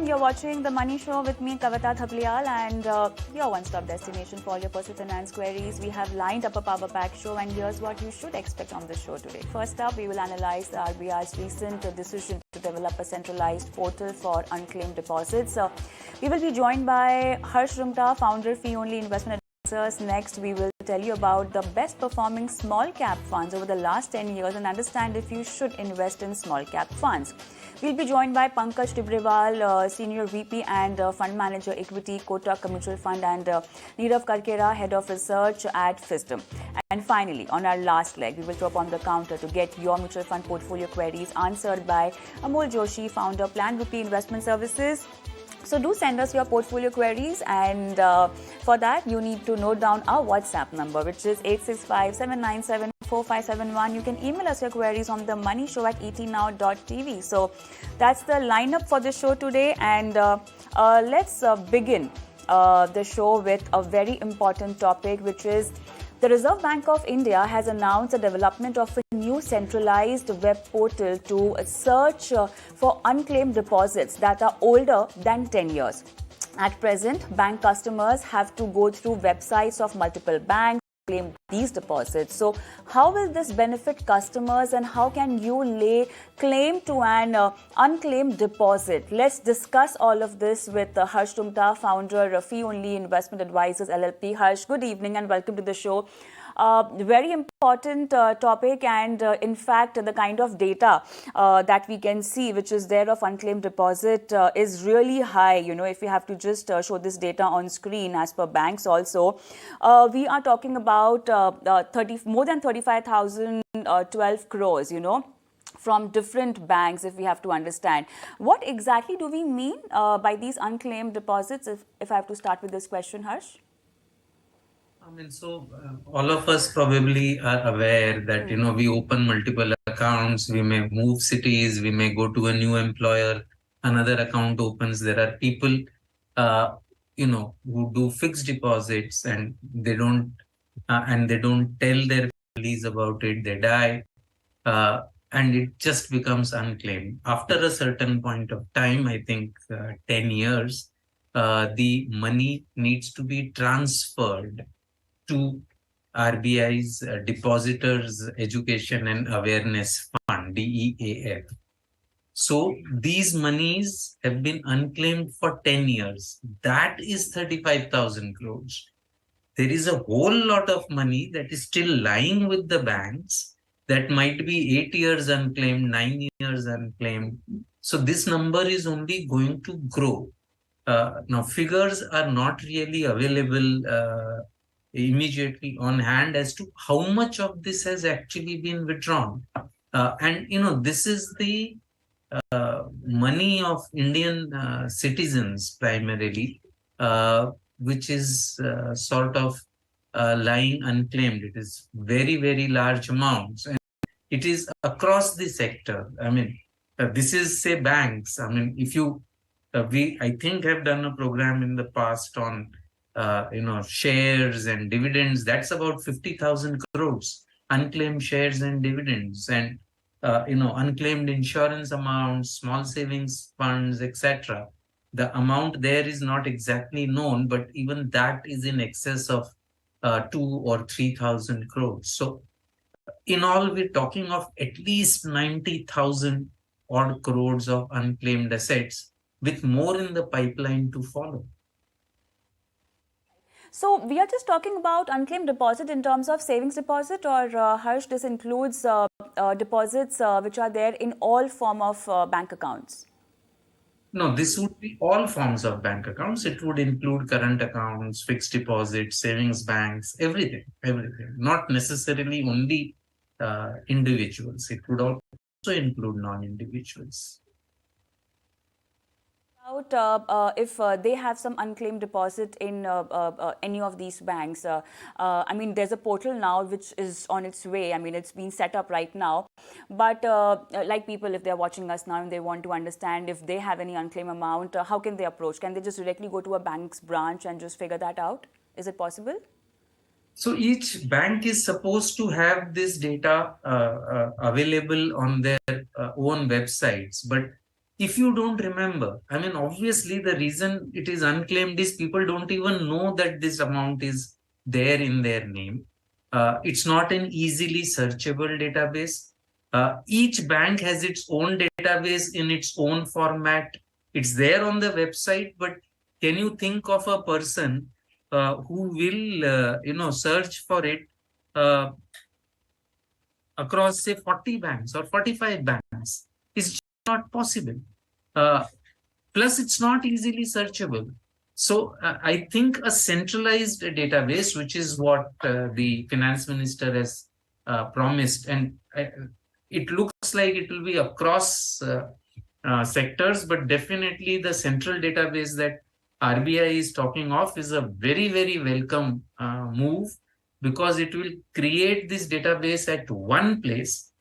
You're watching The Money Show with me, Kavita Thapliyal, and your one-stop destination for all your personal finance queries. We have lined up a power pack show, and here's what you should expect on the show today. First up, we will analyze the RBI's recent decision to develop a centralized portal for unclaimed deposits. We will be joined by Harsh Rumta, founder, fee-only investment advisors. Next, we will tell you about the best performing small cap funds over the last 10 years and understand if you should invest in small cap funds. We'll be joined by Pankaj Tibrewal, Senior VP and Fund Manager Equity, Kotak Mutual Fund, and Nirav Karkera, Head of Research at Fisdom. And finally, on our last leg, we will drop on the counter to get your mutual fund portfolio queries answered by Amol Joshi, founder, Plan Rupee Investment Services. So do send us your portfolio queries, and for that you need to note down our WhatsApp number, which is 865-797-4571. You can email us your queries on themoneyshow@etnow.tv. So that's the lineup for the show today, and let's begin the show with a very important topic, which is the Reserve Bank of India has announced the development of a new centralized web portal to search for unclaimed deposits that are older than 10 years. At present, bank customers have to go through websites of multiple banks to claim these deposits. So how will this benefit customers, and how can you lay claim to an unclaimed deposit? Let's discuss all of this with Harsh Rumta, founder, Fee Only Investment Advisors LLP. Harsh, good evening and welcome to the show. Very important topic, and in fact the kind of data that we can see which is there of unclaimed deposit is really high. You know, if we have to just show this data on screen as per banks also, we are talking about more than 35,012 crores, you know, from different banks. If we have to understand what exactly do we mean by these unclaimed deposits, if I have to start with this question, Harsh. All of us probably are aware that, we open multiple accounts, we may move cities, we may go to a new employer, another account opens. There are people, who do fixed deposits, and they don't tell their families about it. They die, and it just becomes unclaimed. After a certain point of time, I think 10 years, the money needs to be transferred to RBI's Depositors Education and Awareness Fund, DEAF. So these monies have been unclaimed for 10 years. That is 35,000 crores. There is a whole lot of money that is still lying with the banks that might be 8 years unclaimed, 9 years unclaimed. So this number is only going to grow. Now, figures are not really available immediately on hand as to how much of this has actually been withdrawn. This is the money of Indian citizens primarily, which is sort of lying unclaimed. It is very, very large amounts, and it is across the sector. This is, say, banks. If you, I think, have done a program in the past on shares and dividends. That's about 50,000 crores, unclaimed shares and dividends, and unclaimed insurance amounts, small savings funds, etc. The amount there is not exactly known, but even that is in excess of 2 or 3,000 crores. So in all, we're talking of at least 90,000 odd crores of unclaimed assets, with more in the pipeline to follow. So we are just talking about unclaimed deposit in terms of savings deposit, or Harsh, this includes deposits which are there in all form of bank accounts? No, this would be all forms of bank accounts. It would include current accounts, fixed deposits, savings banks, everything. Not necessarily only individuals. It would also include non-individuals. If they have some unclaimed deposit in any of these banks. There's a portal now which is on its way. It's being set up right now. But like people, if they're watching us now and they want to understand if they have any unclaimed amount, how can they approach? Can they just directly go to a bank's branch and just figure that out? Is it possible? So each bank is supposed to have this data available on their own websites. But if you don't remember, I mean, obviously the reason it is unclaimed is people don't even know that this amount is there in their name. It's not an easily searchable database. Each bank has its own database in its own format. It's there on the website, but can you think of a person who will, search for it uh, across, say, 40 banks or 45 banks? It's just not possible. Uh, Plus, it's not easily searchable. So I think a centralized database, which is what the finance minister has promised, and it looks like it will be across sectors, but definitely the central database that RBI is talking of is a very, very welcome move, because it will create this database at one place.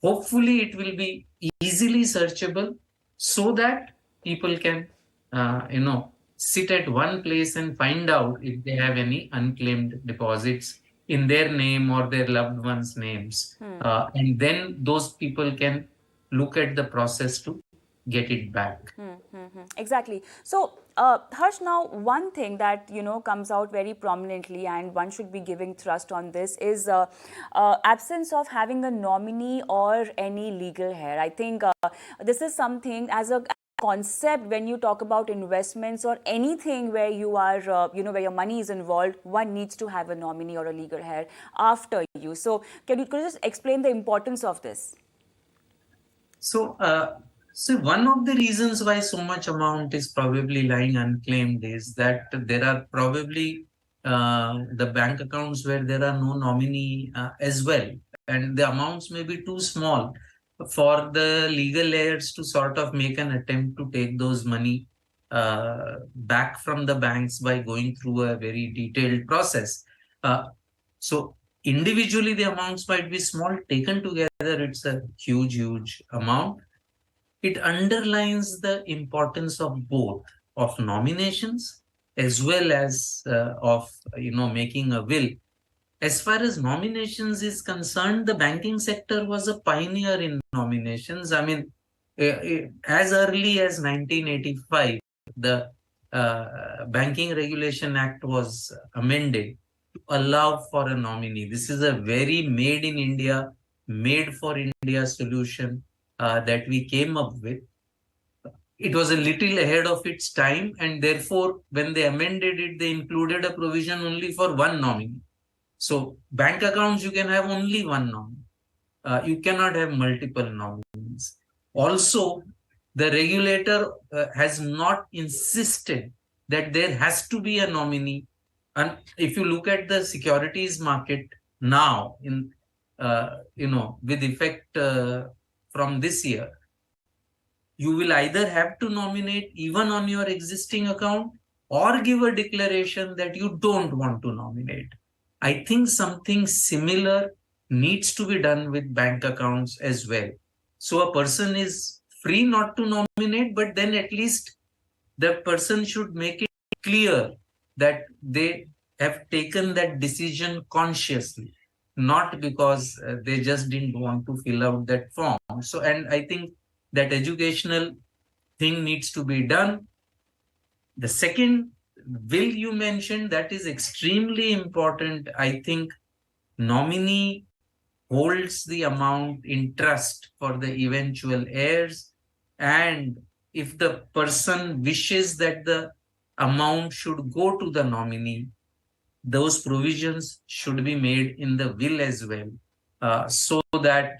Hopefully, it will be easily searchable so that people can, sit at one place and find out if they have any unclaimed deposits in their name or their loved ones' names. And then those people can look at the process to get it back. Exactly. So, Harsh, now one thing that comes out very prominently, and one should be giving thrust on this, is absence of having a nominee or any legal heir. I think this is something as a concept when you talk about investments or anything where you are, where your money is involved. One needs to have a nominee or a legal heir after you. So, could you just explain the importance of this? So, one of the reasons why so much amount is probably lying unclaimed is that there are probably the bank accounts where there are no nominee as well, and the amounts may be too small for the legal heirs to sort of make an attempt to take those money back from the banks by going through a very detailed process. So individually, the amounts might be small. Taken together, it's a huge, huge amount. It underlines the importance of both, of nominations as well as of making a will. As far as nominations is concerned, the banking sector was a pioneer in nominations. I mean, as early as 1985, the Banking Regulation Act was amended to allow for a nominee. This is a very made in India, made for India solution that we came up with. It was a little ahead of its time, and therefore, when they amended it, they included a provision only for one nominee. So, bank accounts, you can have only one nominee. You cannot have multiple nominees. Also, the regulator has not insisted that there has to be a nominee. And if you look at the securities market now, with effect from this year, you will either have to nominate even on your existing account or give a declaration that you don't want to nominate. I think something similar needs to be done with bank accounts as well. So a person is free not to nominate, but then at least the person should make it clear that they have taken that decision consciously, not because they just didn't want to fill out that form. So, and I think that educational thing needs to be done. The second will you mentioned, that is extremely important. I think nominee holds the amount in trust for the eventual heirs, and if the person wishes that the amount should go to the nominee, those provisions should be made in the will as well, so that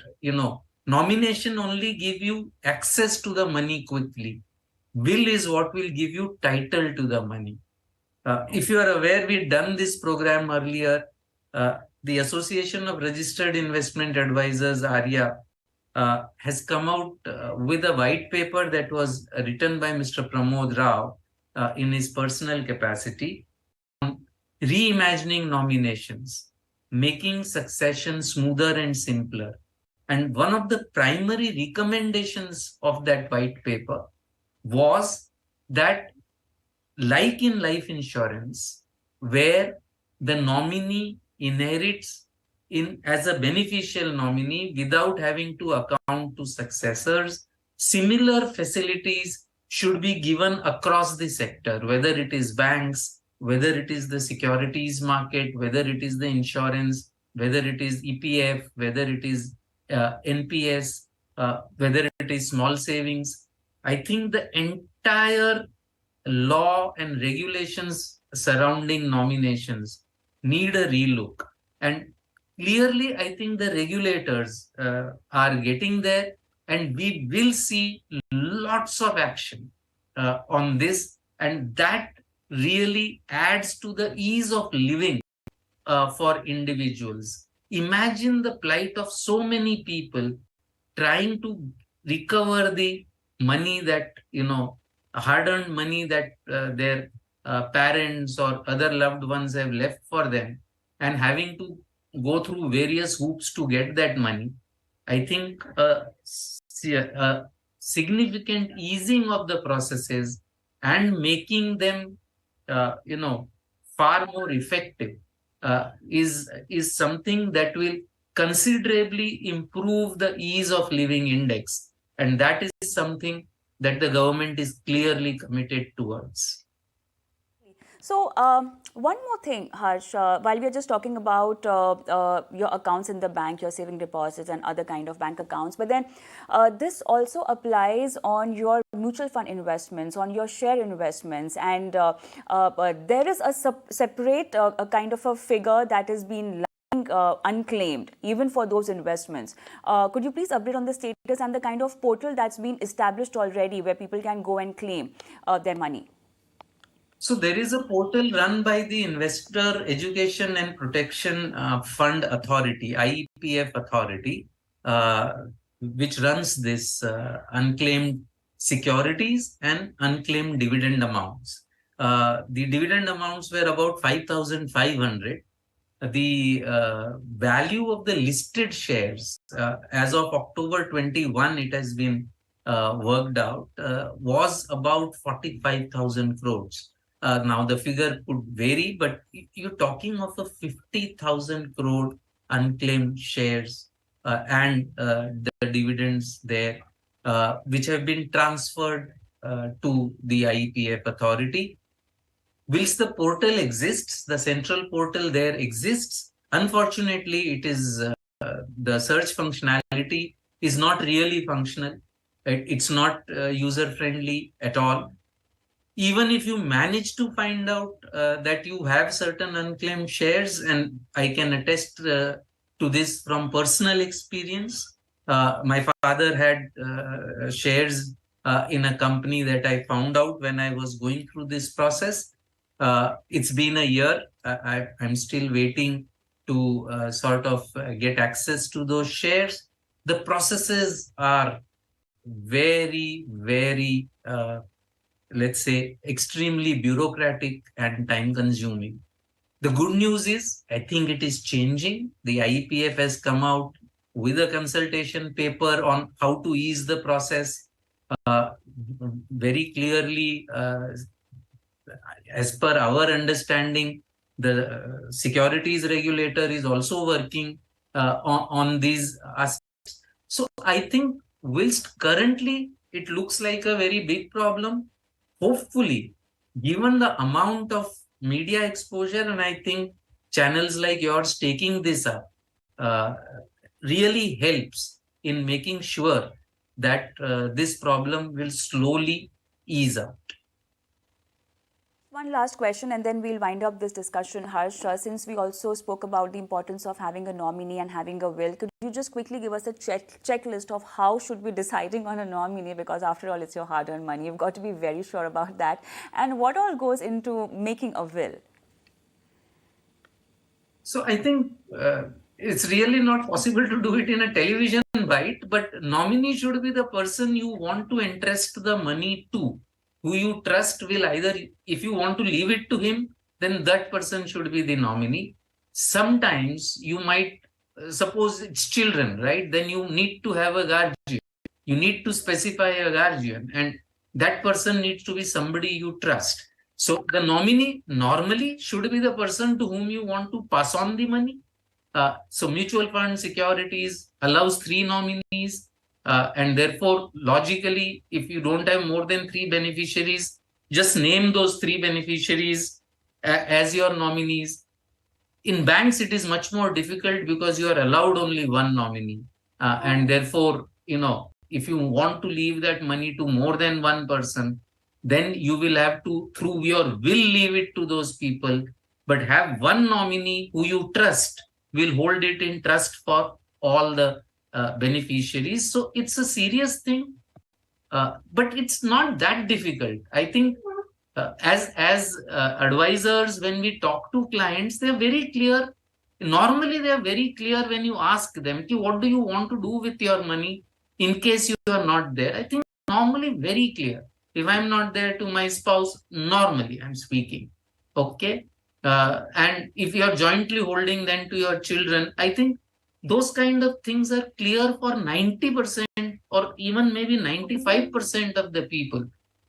nomination only give you access to the money quickly. Will is what will give you title to the money. If you are aware, we done this program earlier. The Association of Registered Investment Advisors, ARIA, has come out with a white paper that was written by Mr. Pramod Rao in his personal capacity, reimagining nominations, making succession smoother and simpler. And one of the primary recommendations of that white paper was that, like in life insurance, where the nominee inherits in as a beneficial nominee without having to account to successors, similar facilities should be given across the sector, whether it is banks, whether it is the securities market, whether it is the insurance, whether it is EPF, whether it is NPS, whether it is small savings. I think the entire law and regulations surrounding nominations need a relook. And clearly, I think the regulators are getting there, and we will see lots of action on this. And that really adds to the ease of living for individuals. Imagine the plight of so many people trying to recover the money that, hard-earned money that their parents or other loved ones have left for them, and having to go through various hoops to get that money. I think a significant easing of the processes and making them, far more effective is something that will considerably improve the ease of living index, and that is something that the government is clearly committed towards. So one more thing, Harsh, while we are just talking about your accounts in the bank, your saving deposits and other kind of bank accounts, but then this also applies on your mutual fund investments, on your share investments, and there is a separate a kind of a figure that has been unclaimed even for those investments. Could you please update on the status and the kind of portal that's been established already where people can go and claim their money? So there is a portal run by the Investor Education and Protection Fund Authority, IEPF Authority, which runs this unclaimed securities and unclaimed dividend amounts. The dividend amounts were about 5,500. The value of the listed shares as of October 21, it has been worked out, was about 45,000 crores. Now, the figure could vary, but you're talking of a 50,000 crore unclaimed shares and the dividends there, which have been transferred to the IEPF authority. Whilst the portal exists, the central portal there exists, unfortunately, it is the search functionality is not really functional. It's not user-friendly at all. Even if you manage to find out that you have certain unclaimed shares, and I can attest to this from personal experience. My father had shares in a company that I found out when I was going through this process. It's been a year. I'm still waiting to sort of get access to those shares. The processes are very, very let's say, extremely bureaucratic and time-consuming. The good news is, I think it is changing. The IEPF has come out with a consultation paper on how to ease the process. Very clearly, as per our understanding, the securities regulator is also working on these aspects. So I think, whilst currently it looks like a very big problem, hopefully, given the amount of media exposure, and I think channels like yours taking this up really helps in making sure that this problem will slowly ease out. One last question and then we'll wind up this discussion, Harsh. Since we also spoke about the importance of having a nominee and having a will, could you just quickly give us a checklist of how should we be deciding on a nominee? Because after all, it's your hard-earned money. You've got to be very sure about that. And what all goes into making a will? So I think it's really not possible to do it in a television bite, but nominee should be the person you want to entrust the money to, who you trust will either, if you want to leave it to him, then that person should be the nominee. Sometimes you might, suppose it's children, right? Then you need to have a guardian. You need to specify a guardian, and that person needs to be somebody you trust. So the nominee normally should be the person to whom you want to pass on the money. So mutual fund securities allows 3 nominees. And therefore, logically, if you don't have more than 3 beneficiaries, just name those 3 beneficiaries as your nominees. In banks, it is much more difficult because you are allowed only one nominee. And therefore, if you want to leave that money to more than one person, then you will have to, through your will, leave it to those people. But have one nominee who you trust, will hold it in trust for all the beneficiaries. So it's a serious thing, but it's not that difficult. I think as advisors, when we talk to clients, they're very clear. Normally, they are very clear when you ask them, what do you want to do with your money in case you are not there? I think normally very clear. If I'm not there to my spouse, normally I'm speaking. Okay. And if you are jointly holding then to your children, I think those kind of things are clear for 90% or even maybe 95% of the people.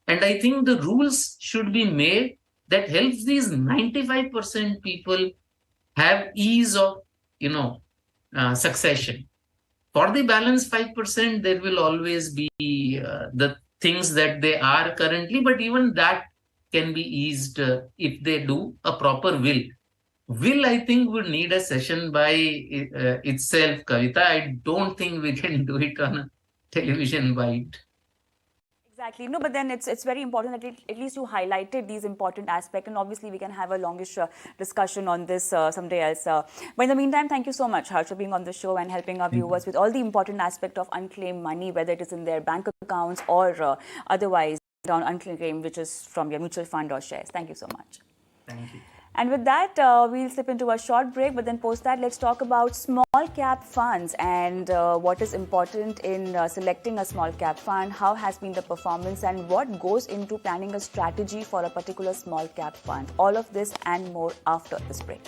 And I think the rules should be made that helps these 95% people have ease of, succession. For the balance 5%, there will always be the things that they are currently, but even that can be eased if they do a proper will. Will, I think, would need a session by itself, Kavita. I don't think we can do it on a television bite. Exactly. No, but then it's very important that at least you highlighted these important aspects, and obviously we can have a longish discussion on this someday else. But in the meantime, thank you so much, Harsh, for being on the show and helping our viewers with all the important aspect of unclaimed money, whether it is in their bank accounts or otherwise on unclaimed, which is from your mutual fund or shares. Thank you so much. Thank you. And with that, we'll slip into a short break, but then post that, let's talk about small cap funds and what is important in selecting a small cap fund, how has been the performance, and what goes into planning a strategy for a particular small cap fund. All of this and more after this break.